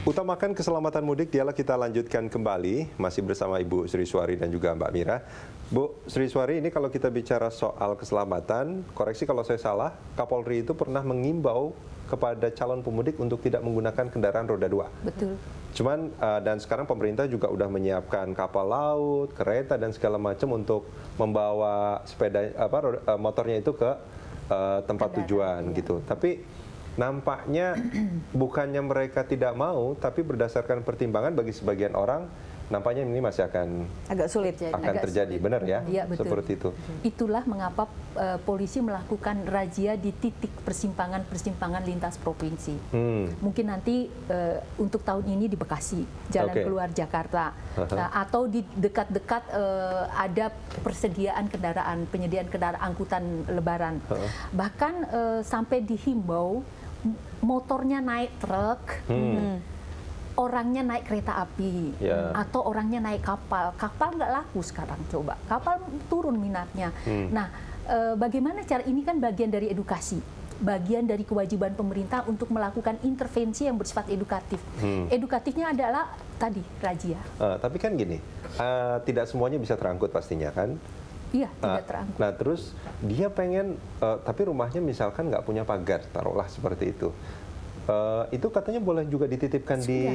Utamakan keselamatan mudik, dialog kita lanjutkan kembali, masih bersama Ibu Sri Suwari dan juga Mbak Mira. Bu Sri Suwari, ini kalau kita bicara soal keselamatan, koreksi kalau saya salah, Kapolri itu pernah mengimbau kepada calon pemudik untuk tidak menggunakan kendaraan roda 2. Betul. Cuman, dan sekarang pemerintah juga udah menyiapkan kapal laut, kereta, dan segala macam untuk membawa sepeda, motornya itu ke tempat tujuan gitu. Tapi nampaknya bukannya mereka tidak mau, tapi berdasarkan pertimbangan bagi sebagian orang, nampaknya ini masih akan agak sulit terjadi, benar ya? Iya, betul. Seperti itu. Itulah mengapa polisi melakukan razia di titik persimpangan lintas provinsi. Mungkin nanti untuk tahun ini di Bekasi, jalan keluar Jakarta, atau di dekat-dekat ada persediaan kendaraan, penyediaan kendaraan angkutan Lebaran. Bahkan sampai dihimbau motornya naik truk. Orangnya naik kereta api, atau orangnya naik kapal. Kapal nggak laku sekarang, coba. Kapal turun minatnya. Nah, bagaimana cara ini kan bagian dari edukasi. Bagian dari kewajiban pemerintah untuk melakukan intervensi yang bersifat edukatif. Edukatifnya adalah tadi, razia. Tapi kan gini, tidak semuanya bisa terangkut pastinya kan? Iya, tidak terangkut. Nah, terus dia pengen, tapi rumahnya misalkan nggak punya pagar, taruhlah seperti itu. Itu katanya boleh juga dititipkan di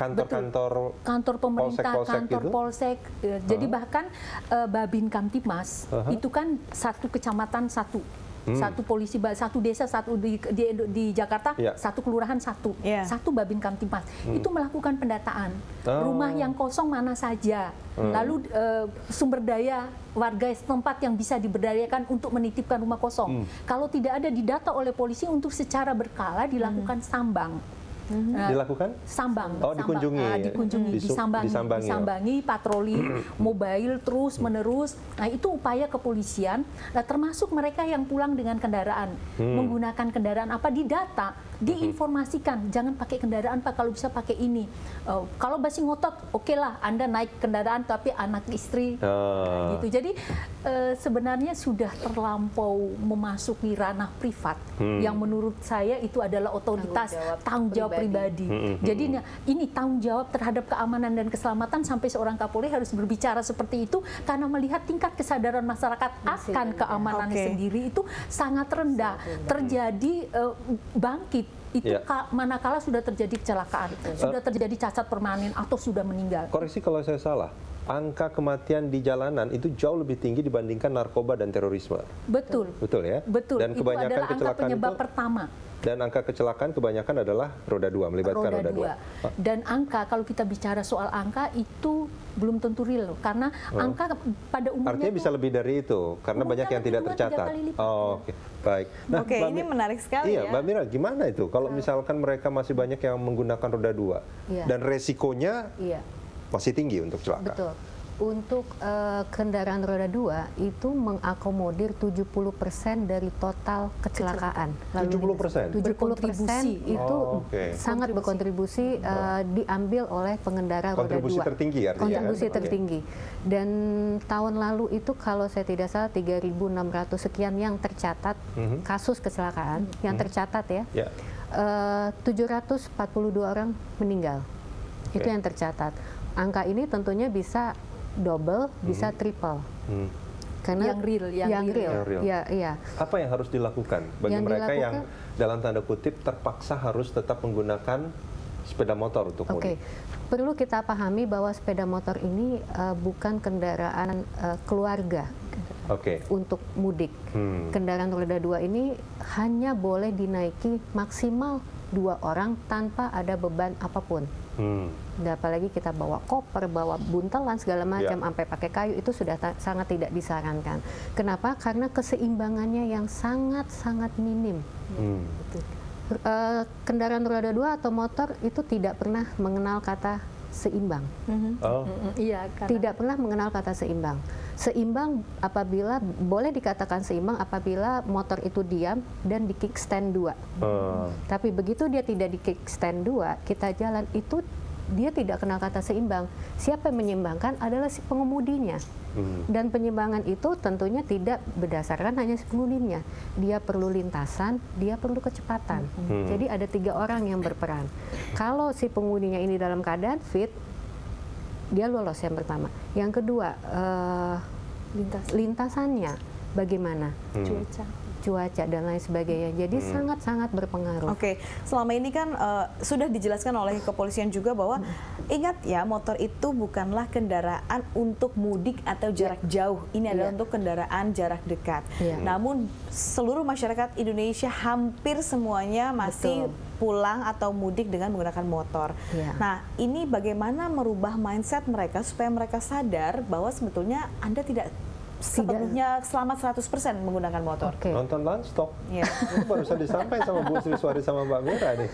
kantor pemerintah, polsek kantor gitu? polsek. Jadi bahkan Babin Kamtipmas itu kan satu kecamatan satu polisi, satu desa satu di Jakarta, satu kelurahan satu Babin Kamtipmas itu melakukan pendataan rumah yang kosong mana saja, lalu sumber daya warga setempat yang bisa diberdayakan untuk menitipkan rumah kosong. Kalau tidak ada didata oleh polisi untuk secara berkala dilakukan sambang. Dilakukan? Sambang. Dikunjungi. Disambangi patroli mobile terus menerus. Nah, itu upaya kepolisian. Nah, termasuk mereka yang pulang dengan kendaraan, menggunakan kendaraan apa, didata, diinformasikan. Jangan pakai kendaraan Pak, kalau bisa pakai ini. Kalau masih ngotot, oke lah, Anda naik kendaraan tapi anak istri. Gitu. Jadi sebenarnya sudah terlampau memasuki ranah privat yang menurut saya itu adalah otoritas tanggung jawab pribadi. Jadi ini tanggung jawab terhadap keamanan dan keselamatan, sampai seorang Kapolri harus berbicara seperti itu karena melihat tingkat kesadaran masyarakat akan keamanan sendiri itu sangat rendah. Terjadi bangkit itu manakala sudah terjadi kecelakaan, sudah terjadi cacat permanen atau sudah meninggal. Koreksi kalau saya salah. Angka kematian di jalanan itu jauh lebih tinggi dibandingkan narkoba dan terorisme. Betul. Betul ya? Betul. Dan itu adalah angka penyebab pertama. Dan angka kecelakaan kebanyakan adalah roda 2, melibatkan roda 2. Dan angka, kalau kita bicara soal angka, itu belum tentu real. Karena angka pada umumnya... Artinya bisa lebih dari itu, karena banyak yang tidak tercatat. Oke. Baik. Nah, ini menarik sekali ya. Mbak Mira, gimana itu? Kalau misalkan mereka masih banyak yang menggunakan roda 2, dan resikonya masih tinggi untuk celaka. Betul. Untuk kendaraan roda 2 itu mengakomodir 70% dari total kecelakaan. 70%? 70% itu sangat berkontribusi diambil oleh pengendara roda 2. Kontribusi tertinggi artinya. Kontribusi tertinggi. Dan tahun lalu itu kalau saya tidak salah 3.600 sekian yang tercatat kasus kecelakaan yang tercatat ya. 742 orang meninggal. Itu yang tercatat. Angka ini tentunya bisa double, bisa triple. Karena yang real. Ya. Apa yang harus dilakukan bagi mereka yang dalam tanda kutip terpaksa harus tetap menggunakan sepeda motor untuk mudik? Perlu kita pahami bahwa sepeda motor ini bukan kendaraan keluarga untuk mudik. Kendaraan roda 2 ini hanya boleh dinaiki maksimal 2 orang tanpa ada beban apapun. Dan apalagi kita bawa koper, bawa buntelan segala macam, sampai pakai kayu, itu sudah sangat tidak disarankan. Kenapa? Karena keseimbangannya yang sangat minim. Kendaraan roda 2 atau motor itu tidak pernah mengenal kata seimbang. Tidak pernah mengenal kata seimbang. Seimbang apabila boleh dikatakan seimbang apabila motor itu diam dan di kickstand 2. Tapi begitu dia tidak di kickstand 2, kita jalan itu dia tidak kenal kata seimbang. Siapa yang menyeimbangkan adalah si pengemudinya. Dan penyimbangan itu tentunya tidak berdasarkan hanya si pengemudinya. Dia perlu lintasan, dia perlu kecepatan. Jadi ada 3 orang yang berperan. Kalau si pengemudinya ini dalam keadaan fit, dia lolos yang pertama. Yang kedua, lintasannya bagaimana? Cuaca dan lain sebagainya. Jadi sangat-sangat berpengaruh. Oke, selama ini kan sudah dijelaskan oleh kepolisian juga bahwa ingat ya, motor itu bukanlah kendaraan untuk mudik atau jarak jauh. Ini adalah untuk kendaraan jarak dekat. Namun seluruh masyarakat Indonesia hampir semuanya masih pulang atau mudik dengan menggunakan motor. Nah, ini bagaimana merubah mindset mereka supaya mereka sadar bahwa sebetulnya Anda tidak sepenuhnya selamat 100% menggunakan motor. Nonton Landstalk. Itu baru saja disampaikan sama Bu Sri Suari sama Mbak Mira nih.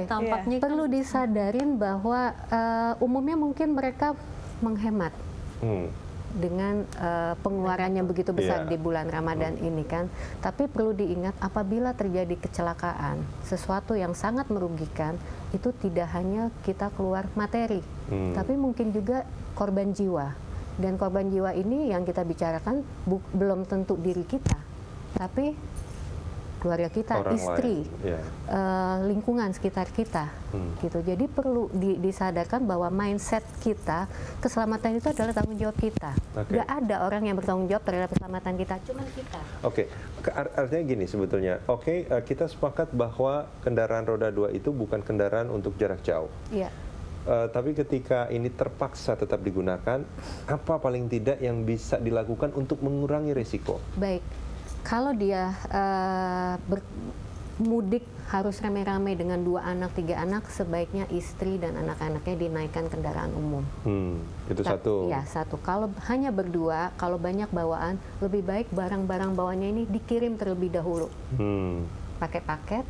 Tampaknya perlu disadarin bahwa umumnya mungkin mereka menghemat dengan pengeluarannya begitu besar di bulan Ramadan ini kan. Tapi perlu diingat, apabila terjadi kecelakaan, sesuatu yang sangat merugikan, itu tidak hanya kita keluar materi, tapi mungkin juga korban jiwa. Dan korban jiwa ini yang kita bicarakan belum tentu diri kita, tapi keluarga kita, orang istri, lingkungan sekitar kita, gitu. Jadi perlu disadarkan bahwa mindset kita, keselamatan itu adalah tanggung jawab kita. Gak ada orang yang bertanggung jawab terhadap keselamatan kita, cuma kita. Artinya gini sebetulnya. Kita sepakat bahwa kendaraan roda 2 itu bukan kendaraan untuk jarak jauh. Tapi ketika ini terpaksa tetap digunakan, apa paling tidak yang bisa dilakukan untuk mengurangi risiko? Baik, kalau dia mudik harus rame-rame dengan 2 anak, 3 anak, sebaiknya istri dan anak-anaknya dinaikkan kendaraan umum. Itu satu. Ya, satu. Kalau hanya berdua, kalau banyak bawaan, lebih baik barang-barang bawaannya ini dikirim terlebih dahulu. Pakai paket.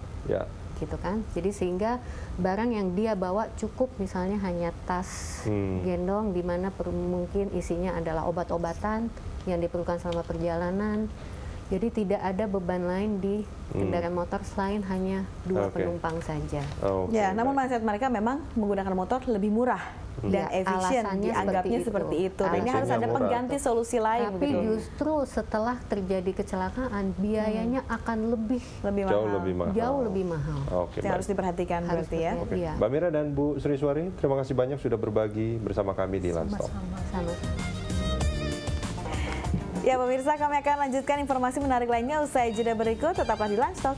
Gitu kan, jadi sehingga barang yang dia bawa cukup, misalnya hanya tas gendong di mana mungkin isinya adalah obat-obatan yang diperlukan selama perjalanan. Jadi tidak ada beban lain di kendaraan motor selain hanya 2 penumpang saja. Namun mindset mereka memang menggunakan motor lebih murah dan efisien, dianggapnya seperti itu. Dan ini harus ada pengganti solusi lain. Tapi justru setelah terjadi kecelakaan, biayanya akan jauh lebih mahal. Yang harus diperhatikan berarti ya. Mbak Mira dan Bu Sri Suari, terima kasih banyak sudah berbagi bersama kami di Landstalk. Ya pemirsa, kami akan lanjutkan informasi menarik lainnya usai jeda berikut. Tetaplah di Landstalk.